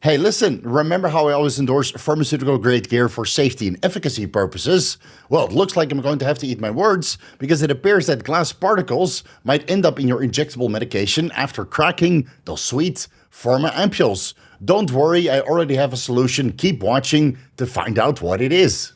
Hey, listen, remember how I always endorse pharmaceutical grade gear for safety and efficacy purposes? Well, it looks like I'm going to have to eat my words because it appears that glass particles might end up in your injectable medication after cracking those sweet pharma ampules. Don't worry, I already have a solution. Keep watching to find out what it is.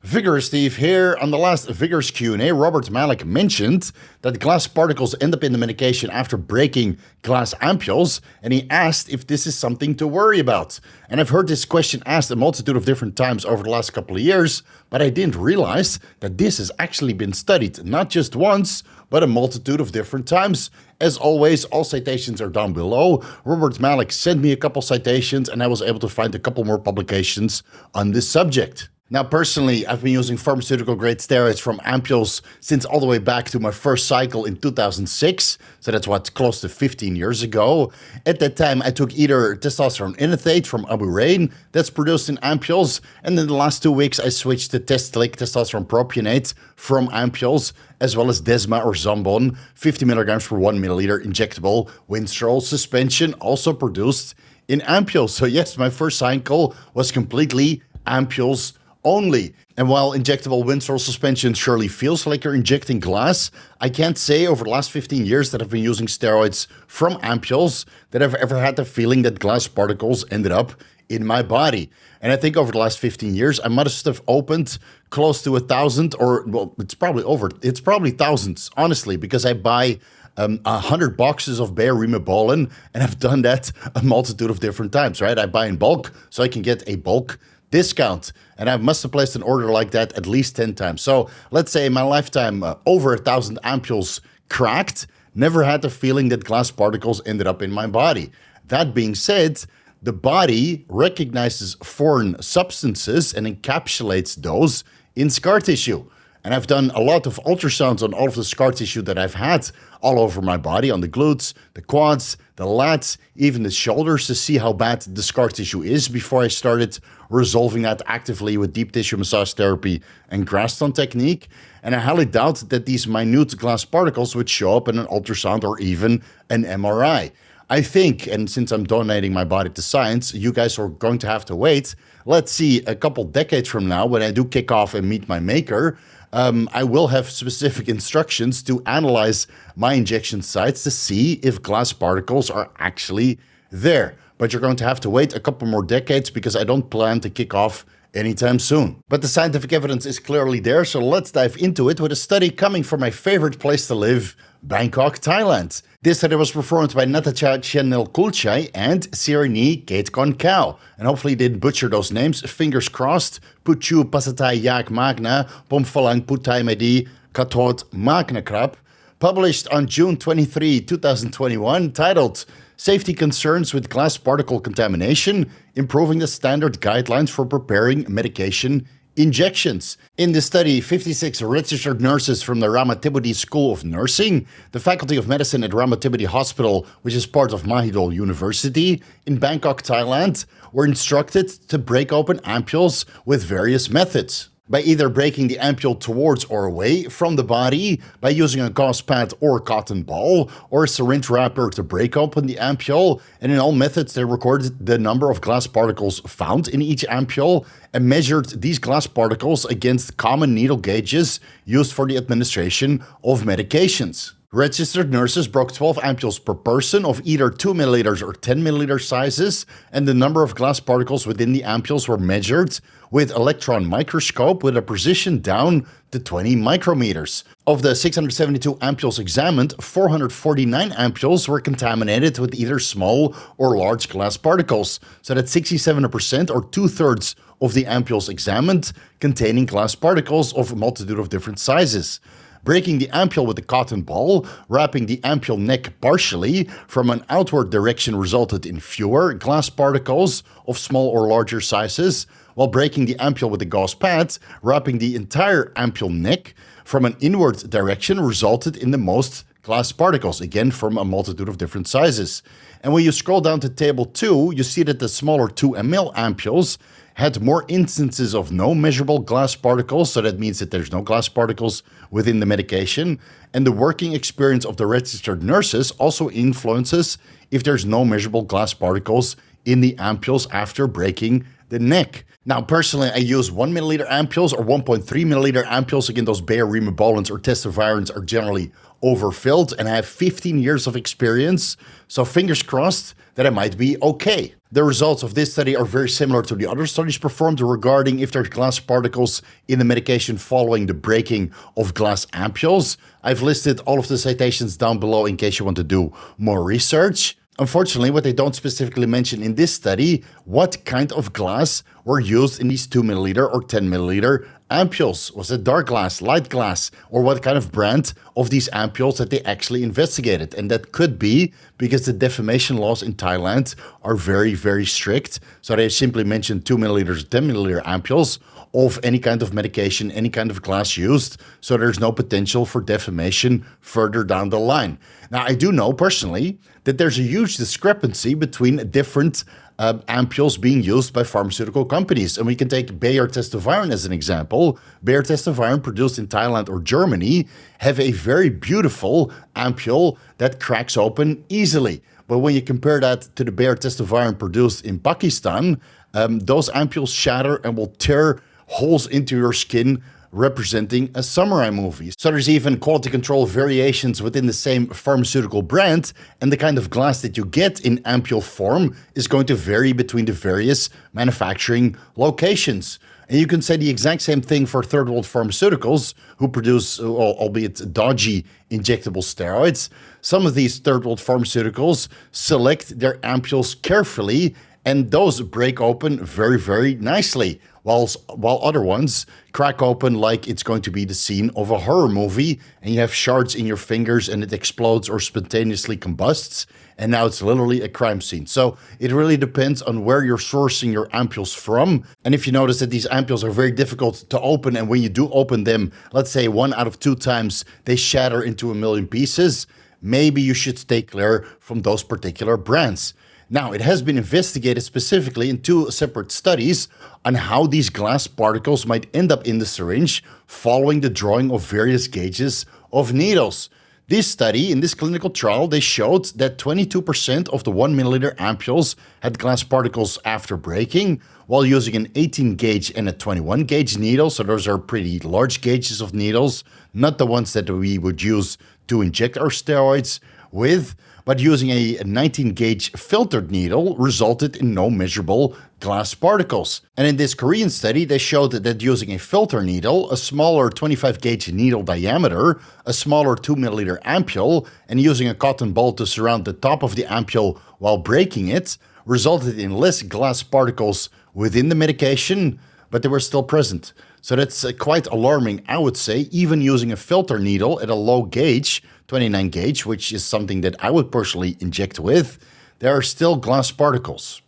Vigorous Steve here. On the last Vigorous Q&A, Robert Malik mentioned that glass particles end up in the medication after breaking glass ampules, and he asked if this is something to worry about. And I've heard this question asked a multitude of different times over the last couple of years, but I didn't realize that this has actually been studied, not just once, but a multitude of different times. As always, all citations are down below. Robert Malik sent me a couple citations, and I was able to find a couple more publications on this subject. Now, personally, I've been using pharmaceutical-grade steroids from Ampoules since all the way back to my first cycle in 2006, so that's close to 15 years ago. At that time, I took either testosterone enanthate from Ampule that's produced in Ampoules, and in the last 2 weeks, I switched to Testlick testosterone propionate from Ampoules, as well as Desma or Zambon, 50 milligrams per 1 milliliter injectable Winstrol suspension, also produced in Ampoules. So yes, my first cycle was completely Ampoules only. And while injectable Winstrol suspension surely feels like you're injecting glass, I can't say over the last 15 years that I've been using steroids from Ampoules that I've ever had the feeling that glass particles ended up in my body. And I think over the last 15 years, I must have opened close to 1,000, or well, it's probably thousands, honestly, because I buy 100 boxes of Bayer Rimabolin, and I've done that a multitude of different times, right? I buy in bulk so I can get a bulk discount, and I must have placed an order like that at least 10 times. So let's say in my lifetime, over 1,000 ampules cracked, never had the feeling that glass particles ended up in my body. That being said, the body recognizes foreign substances and encapsulates those in scar tissue. And I've done a lot of ultrasounds on all of the scar tissue that I've had all over my body, on the glutes, the quads, the lats, even the shoulders, to see how bad the scar tissue is before I started resolving that actively with deep tissue massage therapy and Graston technique. And I highly doubt that these minute glass particles would show up in an ultrasound or even an MRI. I think, and since I'm donating my body to science, you guys are going to have to wait. Let's see, a couple decades from now, when I do kick off and meet my maker, I will have specific instructions to analyze my injection sites to see if glass particles are actually there. But you're going to have to wait a couple more decades because I don't plan to kick off anytime soon. But the scientific evidence is clearly there, so let's dive into it with a study coming from my favorite place to live, Bangkok, Thailand. This study was performed by Natasha Chenel-Kulchai and Syringe Katekon-Kao. And hopefully didn't butcher those names. Fingers crossed. Puchu Pasatai Yak Magna, Pomfalang Putai Medi, Katot Magna Krap. Published on June 23, 2021, titled Safety Concerns with Glass Particle Contamination, Improving the Standard Guidelines for Preparing Medication Injections. In this study, 56 registered nurses from the Ramatibodi School of Nursing, the Faculty of Medicine at Ramatibodi Hospital, which is part of Mahidol University, in Bangkok, Thailand, were instructed to break open ampules with various methods. By either breaking the ampule towards or away from the body, by using a gauze pad or cotton ball, or a syringe wrapper to break open the ampule, and in all methods they recorded the number of glass particles found in each ampule and measured these glass particles against common needle gauges used for the administration of medications. Registered nurses broke 12 ampules per person of either 2 milliliters or 10 milliliter sizes, and the number of glass particles within the ampules were measured with electron microscope with a precision down to 20 micrometers. Of the 672 ampules examined, 449 ampules were contaminated with either small or large glass particles, so that 67% or 2/3 of the ampules examined containing glass particles of a multitude of different sizes. Breaking the ampule with a cotton ball, wrapping the ampule neck partially from an outward direction resulted in fewer glass particles of small or larger sizes, while breaking the ampule with a gauze pad, wrapping the entire ampule neck from an inward direction resulted in the most glass particles, again from a multitude of different sizes. And when you scroll down to table 2, you see that the smaller 2 ml ampules had more instances of no measurable glass particles, so that means that there's no glass particles within the medication. And the working experience of the registered nurses also influences if there's no measurable glass particles in the ampules after breaking the neck. Now, personally, I use 1 milliliter ampules or 1.3 milliliter ampules. Again, those Bayer Remibolans or testovirons are generally overfilled, and I have 15 years of experience, so fingers crossed that I might be okay. The results of this study are very similar to the other studies performed regarding if there's glass particles in the medication following the breaking of glass ampules. I've listed all of the citations down below in case you want to do more research. Unfortunately, what they don't specifically mention in this study, what kind of glass were used in these 2 milliliter or 10 milliliter ampules. Was it dark glass, light glass, or what kind of brand of these ampules that they actually investigated? And that could be because the defamation laws in Thailand are very, very strict. So they simply mentioned 2 milliliters, 10 milliliter ampules of any kind of medication, any kind of glass used. So there's no potential for defamation further down the line. Now, I do know personally that there's a huge discrepancy between different ampules being used by pharmaceutical companies. And we can take Bayer testoviron as an example. Bayer testoviron produced in Thailand or Germany have a very beautiful ampule that cracks open easily. But when you compare that to the Bayer testoviron produced in Pakistan, those ampules shatter and will tear holes into your skin, representing a samurai movie. So there's even quality control variations within the same pharmaceutical brand, and the kind of glass that you get in ampule form is going to vary between the various manufacturing locations. And you can say the exact same thing for third world pharmaceuticals who produce, albeit dodgy, injectable steroids. Some of these third world pharmaceuticals select their ampules carefully, and those break open very, very nicely, while other ones crack open like it's going to be the scene of a horror movie, and you have shards in your fingers and it explodes or spontaneously combusts, and now it's literally a crime scene. So it really depends on where you're sourcing your ampules from. And if you notice that these ampules are very difficult to open, and when you do open them, let's say 1 out of 2 times, they shatter into a million pieces, maybe you should stay clear from those particular brands. Now, it has been investigated specifically in 2 separate studies on how these glass particles might end up in the syringe following the drawing of various gauges of needles. This study, in this clinical trial, they showed that 22% of the 1 milliliter ampules had glass particles after breaking, while using an 18 gauge and a 21 gauge needle. So those are pretty large gauges of needles, not the ones that we would use to inject our steroids with. But using a 19 gauge filtered needle resulted in no measurable glass particles. And in this Korean study, they showed that using a filter needle, a smaller 25 gauge needle diameter, a smaller 2 milliliter ampule, and using a cotton ball to surround the top of the ampule while breaking it, resulted in less glass particles within the medication, but they were still present. So that's quite alarming, I would say, even using a filter needle at a low gauge, 29 gauge, which is something that I would personally inject with, there are still glass particles.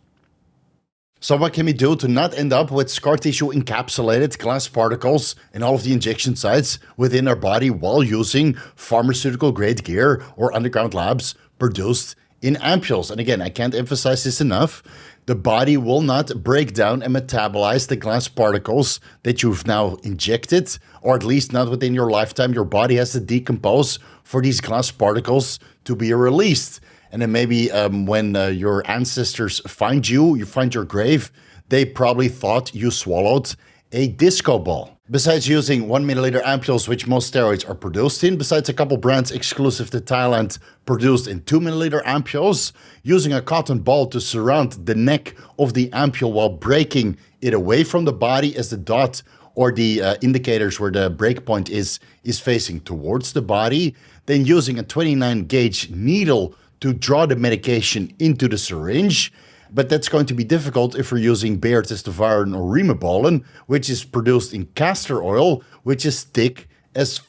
So what can we do to not end up with scar tissue encapsulated glass particles in all of the injection sites within our body while using pharmaceutical grade gear or underground labs produced in ampules? And again, I can't emphasize this enough. The body will not break down and metabolize the glass particles that you've now injected, or at least not within your lifetime. Your body has to decompose for these glass particles to be released. And then maybe when your ancestors find you find your grave, they probably thought you swallowed a disco ball. Besides using 1 milliliter ampules, which most steroids are produced in, besides a couple brands exclusive to Thailand produced in 2 milliliter ampules, using a cotton ball to surround the neck of the ampule while breaking it away from the body as the dot or the indicators where the break point is facing towards the body, then using a 29 gauge needle to draw the medication into the syringe. But that's going to be difficult if we're using Bayer testoviron or Remibolin, which is produced in castor oil, which is thick as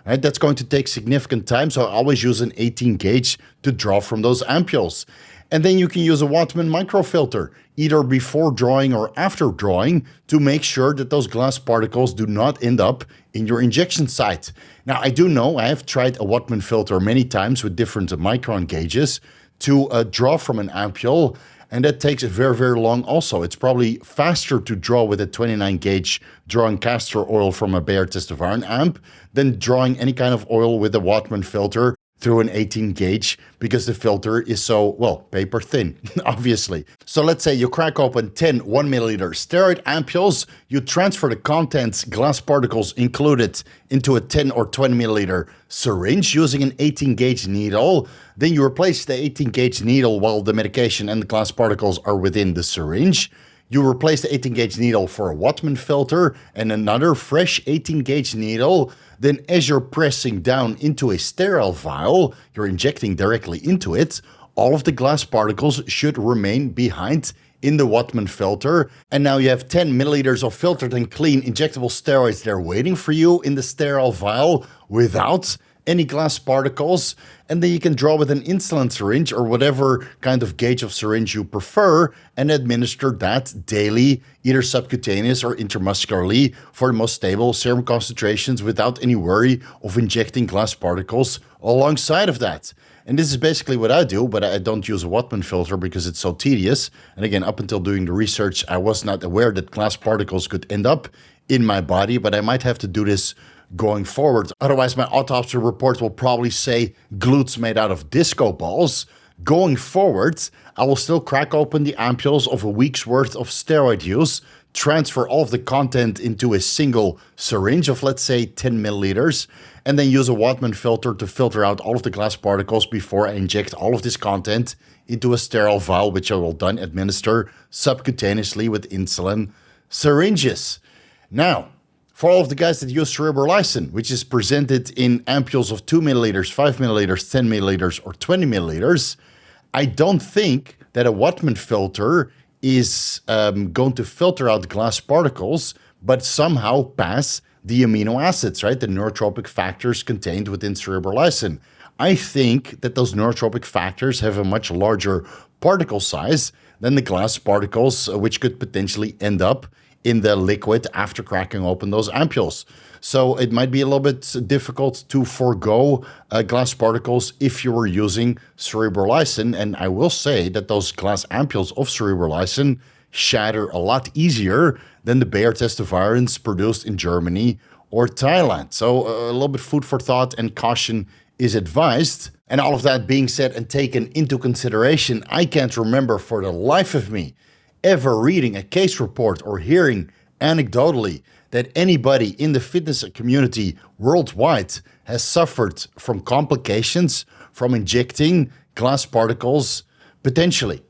right? That's going to take significant time, so I always use an 18 gauge to draw from those ampules. And then you can use a Wattman microfilter, either before drawing or after drawing, to make sure that those glass particles do not end up in your injection site. Now, I do know I have tried a Wattman filter many times with different micron gauges to draw from an ampule, and that takes very, very long also. It's probably faster to draw with a 29 gauge drawing castor oil from a Bayer Test-of-Iron amp than drawing any kind of oil with a Wattman filter through an 18 gauge, because the filter is so, well, paper thin, obviously. So let's say you crack open 10 1 milliliter steroid ampules, you transfer the contents, glass particles included, into a 10 or 20 milliliter syringe using an 18 gauge needle. Then you replace the 18 gauge needle while the medication and the glass particles are within the syringe. You replace the 18 gauge needle for a Wattman filter and another fresh 18 gauge needle. Then as you're pressing down into a sterile vial, you're injecting directly into it, all of the glass particles should remain behind in the Wattman filter. And now you have 10 milliliters of filtered and clean injectable steroids there waiting for you in the sterile vial without any glass particles. And then you can draw with an insulin syringe or whatever kind of gauge of syringe you prefer and administer that daily, either subcutaneous or intramuscularly, for the most stable serum concentrations without any worry of injecting glass particles alongside of that. And this is basically what I do, but I don't use a Wattman filter because it's so tedious. And again, up until doing the research, I was not aware that glass particles could end up in my body, but I might have to do this going forward. Otherwise, my autopsy report will probably say glutes made out of disco balls. Going forward, I will still crack open the ampules of a week's worth of steroid use, transfer all of the content into a single syringe of, let's say, 10 milliliters, and then use a Wattman filter to filter out all of the glass particles before I inject all of this content into a sterile vial, which I will then administer subcutaneously with insulin syringes. Now, for all of the guys that use cerebrolysin, which is presented in ampules of 2 milliliters, 5 milliliters, 10 milliliters, or 20 milliliters, I don't think that a Wattman filter is going to filter out glass particles, but somehow pass the amino acids, right? The neurotropic factors contained within cerebrolysin. I think that those neurotropic factors have a much larger particle size than the glass particles, which could potentially end up in the liquid after cracking open those ampules. So it might be a little bit difficult to forego glass particles if you were using cerebrolysin. And I will say that those glass ampules of cerebrolysin shatter a lot easier than the Bayer Test-of-Irons produced in Germany or Thailand. So a little bit food for thought and caution is advised. And all of that being said and taken into consideration, I can't remember for the life of me ever reading a case report or hearing anecdotally that anybody in the fitness community worldwide has suffered from complications from injecting glass particles potentially.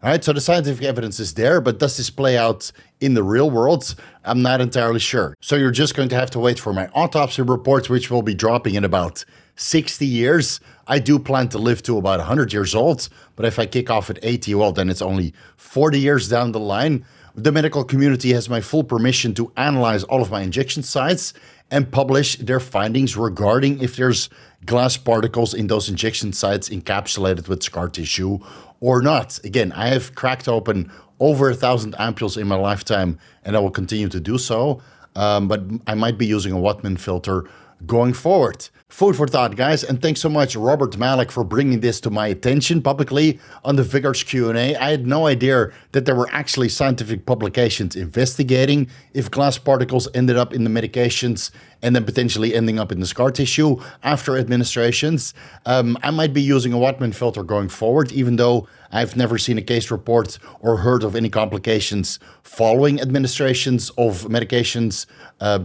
All right, so the scientific evidence is there, but does this play out in the real world? I'm not entirely sure. So you're just going to have to wait for my autopsy report, which will be dropping in about 60 years. I do plan to live to about 100 years old, but if I kick off at 80, well, then it's only 40 years down the line. The medical community has my full permission to analyze all of my injection sites and publish their findings regarding if there's glass particles in those injection sites encapsulated with scar tissue or not. Again, I have cracked open over 1,000 ampules in my lifetime, and I will continue to do so, but I might be using a Wattman filter going forward. Food for thought, guys, and thanks so much, Robert Malik, for bringing this to my attention publicly on the Vigorous Q&A. I had no idea that there were actually scientific publications investigating if glass particles ended up in the medications and then potentially ending up in the scar tissue after administrations. I might be using a Wattman filter going forward, even though I've never seen a case report or heard of any complications following administrations of medications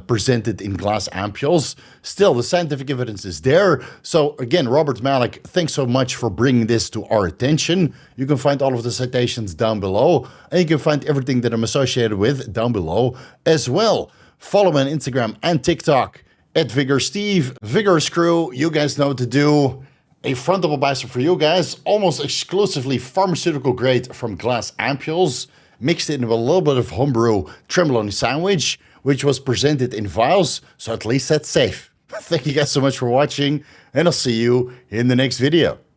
presented in glass ampules. Still, the scientific evidence is there. So again, Robert Malik, thanks so much for bringing this to our attention. You can find all of the citations down below, and you can find everything that I'm associated with down below as well. Follow me on Instagram and TikTok at VigorSteve. Vigorous crew, you guys know what to do. A front double bicep for you guys, almost exclusively pharmaceutical grade from glass ampules, mixed in with a little bit of homebrew trembolone sandwich, which was presented in vials, so at least that's safe. Thank you guys so much for watching, and I'll see you in the next video.